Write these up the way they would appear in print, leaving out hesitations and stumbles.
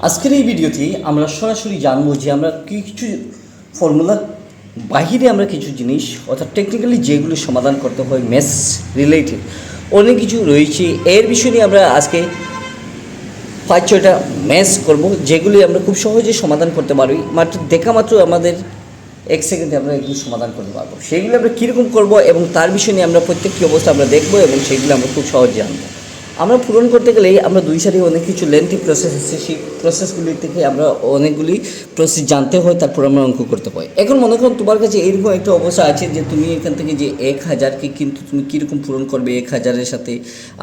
আজকের এই ভিডিওতে আমরা সরাসরি জানবো যে আমরা কিছু ফর্মুলা বাহিরে আমরা কিছু জিনিস অর্থাৎ টেকনিক্যালি যেগুলো সমাধান করতে হয় ম্যাথস রিলেটেড অনেক কিছু রয়েছে। এর বিষয় নিয়ে আমরা আজকে 5-6টা ম্যাথস করব, যেগুলি আমরা খুব সহজে সমাধান করতে পারি। মাত্র দেখা মাত্র আমাদের 1 সেকেন্ডে আমরা এগুলো সমাধান করতে পারবো। সেইগুলো আমরা কীরকম করবো এবং তার বিষয় নিয়ে আমরা প্রত্যেকটি অবস্থা আমরা দেখবো এবং সেইগুলো আমরা খুব সহজে জানবো। আমরা পূরণ করতে গেলে আমরা দুই সারি অনেক কিছু লেন্থি প্রসেস আছে, সেই প্রসেসগুলি থেকে আমরা অনেকগুলি প্রসেস জানতে হয়, তারপর আমরা অঙ্ক করতে হয়। এখন মনে করুন তোমার কাছে এইরকম একটা অবস্থা আছে যে তুমি এখান থেকে যে 1000কে কিন্তু তুমি কীরকম পূরণ করবে 1000-এর সাথে।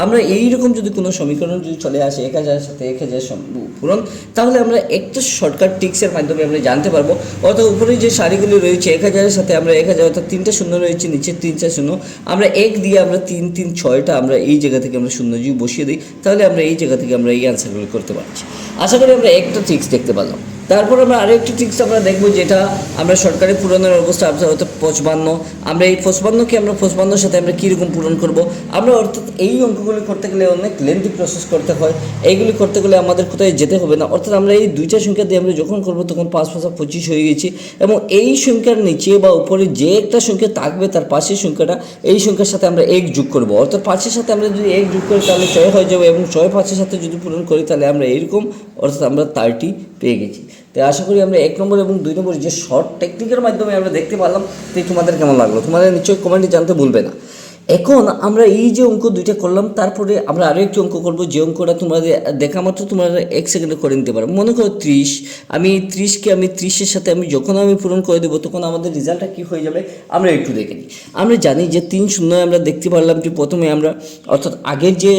আমরা এইরকম যদি কোনো সমীকরণ যদি চলে আসে 1000-এর সাথে 1000 পূরণ, তাহলে আমরা একটা শর্টকাট ট্রিক্সের মাধ্যমে আমরা জানতে পারবো। অর্থাৎ উপরে যে সারিগুলি রয়েছে 1000-এর সাথে আমরা 1000 অর্থাৎ 3টা শূন্য রয়েছে, নিচে 3টা শূন্য, আমরা 1 দিয়ে আমরা 3 3 6টা আমরা এই জায়গা থেকে আমরা শূন্য যদি বসিয়ে দিই, তাহলে আমরা এই জায়গা থেকে আমরা এই অ্যান্সারগুলো করতে পারছি। আশা করি আমরা একটা ট্রিক্স দেখতে পারলাম। তারপর আমরা আরেকটি ট্রিক্স আমরা দেখবো, যেটা আমরা সরকারি পূরণের অবস্থা অর্থাৎ 55। আমরা এই 55কে আমরা 55-এর সাথে আমরা কীরকম পূরণ করব। আমরা অর্থাৎ এই অঙ্কগুলি করতে গেলে অনেক লেন্থি প্রসেস করতে হয়, এইগুলি করতে গেলে আমাদের কোথায় যেতে হবে না। অর্থাৎ আমরা এই দুইটা সংখ্যা দিয়ে আমরা যখন করবো তখন 5 5 25 হয়ে গেছি, এবং এই সংখ্যার নিচে বা উপরে যে একটা সংখ্যা থাকবে তার পাশের সংখ্যাটা এই সংখ্যার সাথে আমরা 1 যোগ করবো। অর্থাৎ 5-এর সাথে আমরা যদি 1 যোগ করি তাহলে 6 হয়ে যাবে, এবং 6 5-এর সাথে যদি পূরণ করি তাহলে আমরা এইরকম অর্থাৎ আমরা 30 পেয়ে গেছি। তো আশা করি আমরা 1 নম্বর এবং 2 নম্বর যে শর্ট টেকনিকের মাধ্যমে আমরা দেখতে পারলাম, তো তোমাদের কেমন লাগলো তোমাদের নিশ্চয়ই কমেন্টে জানতে ভুলবে না। এখন আমরা এই যে অঙ্ক দুইটা করলাম, তারপরে আমরা আরও একটি অঙ্ক করবো, যে অঙ্কটা তোমাদের দেখা মাত্র তোমরা 1 সেকেন্ডে করে নিতে পারো। মনে করো 30, আমি 30কে আমি 30-এর সাথে আমি যখন আমি পূরণ করে দেবো তখন আমাদের রেজাল্টটা কী হয়ে যাবে আমরা একটু দেখে নিই। আমরা জানি যে 3 শূন্য আমরা দেখতে পারলাম যে প্রথমে আমরা অর্থাৎ আগের যে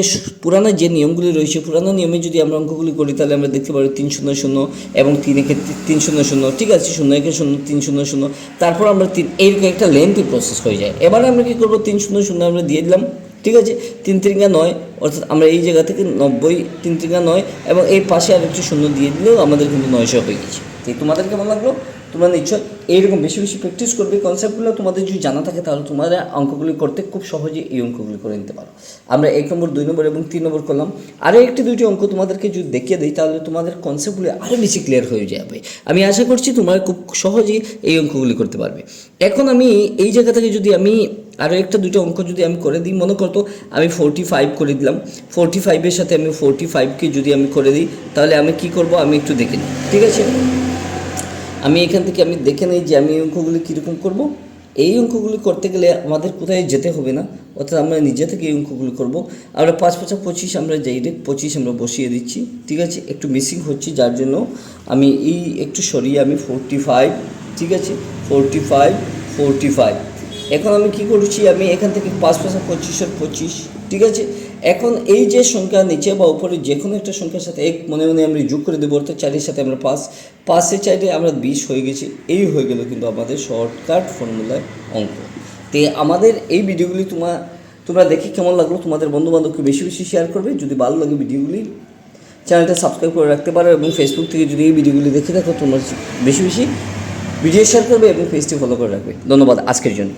পুরানো যে নিয়মগুলি রয়েছে পুরানো নিয়মে যদি আমরা অঙ্কগুলি করি তাহলে আমরা দেখতে পারি 3 0 0 এবং 3 1 3 0 0, ঠিক আছে, 0 1 0 3 0 0, তারপর আমরা 3 এইরকম একটা লেন্থি প্রসেস হয়ে যায়। এবারে আমরা কী করবো 3 0 0 আমরা দিয়ে দিলাম, ঠিক আছে, 3 3 9, অর্থাৎ আমরা এই জায়গা থেকে 90 3 3 9 এবং এই পাশে আর একটু শূন্য দিয়ে দিলেও আমাদের কিন্তু 900 হয়ে গেছে। তো তোমাদের কেমন লাগলো? তোমরা নিশ্চয় এইরকম বেশি বেশি প্র্যাকটিস করবে। কনসেপ্টগুলো তোমাদের যদি জানা থাকে তাহলে তোমরা অঙ্কগুলি করতে খুব সহজে এই অঙ্কগুলি করে নিতে পারো। আমরা 1 নম্বর 2 নম্বর এবং 3 নম্বর করলাম। আরও একটি দুইটি অঙ্ক তোমাদেরকে যদি দেখিয়ে দিই তাহলে তোমাদের কনসেপ্টগুলি আরও বেশি ক্লিয়ার হয়ে যাবে। আমি আশা করছি তোমরা খুব সহজেই এই অঙ্কগুলি করতে পারবে। এখন আমি এই জায়গা থেকে যদি আমি আরও একটা দুটো অঙ্ক যদি আমি করে দিই, মনে করতো আমি 45 করে দিলাম, 45-এর সাথে আমি 45কে যদি আমি করে দিই তাহলে আমি কি করব আমি একটু দেখে নিই, ঠিক আছে। আমি এখান থেকে আমি দেখে নিই যে আমি এই অঙ্কগুলি কীরকম করব। এই অঙ্কগুলি করতে গেলে আমাদের কোথায় যেতে হবে না, অর্থাৎ আমরা নিজে থেকে এই অঙ্কগুলি করব। আমরা 5 5 25 আমরা ডাইরেক্ট 25 আমরা বসিয়ে দিচ্ছি, ঠিক আছে। একটু মিসিং হচ্ছে যার জন্য আমি এই একটু সরিয়ে আমি 45, ঠিক আছে, 45 45। এখন আমি কি করছি, আমি এখান থেকে 5 5 25 25, ঠিক আছে। এখন এই যে সংখ্যা নিচে বা উপরে যে কোনো একটা সংখ্যার সাথে 1 মনে মনে আমরা যোগ করে দেবো, অর্থাৎ 4-এর সাথে আমরা 5 5-এর 4-এ আমরা 20 হয়ে গেছি। এই হয়ে গেল কিন্তু আমাদের শর্টকাট ফর্মুলার অঙ্ক। তো আমাদের এই ভিডিওগুলি তোমরা দেখে কেমন লাগলো তোমাদের বন্ধুবান্ধবকে বেশি বেশি শেয়ার করবে। যদি ভালো লাগে ভিডিওগুলি চ্যানেলটা সাবস্ক্রাইব করে রাখতে পারো, এবং ফেসবুক থেকে যদি এই ভিডিওগুলি দেখে থাকো তোমরা বেশি বেশি ভিডিও শেয়ার করবে এবং পেজটি ফলো করে রাখবে। ধন্যবাদ আজকের জন্য।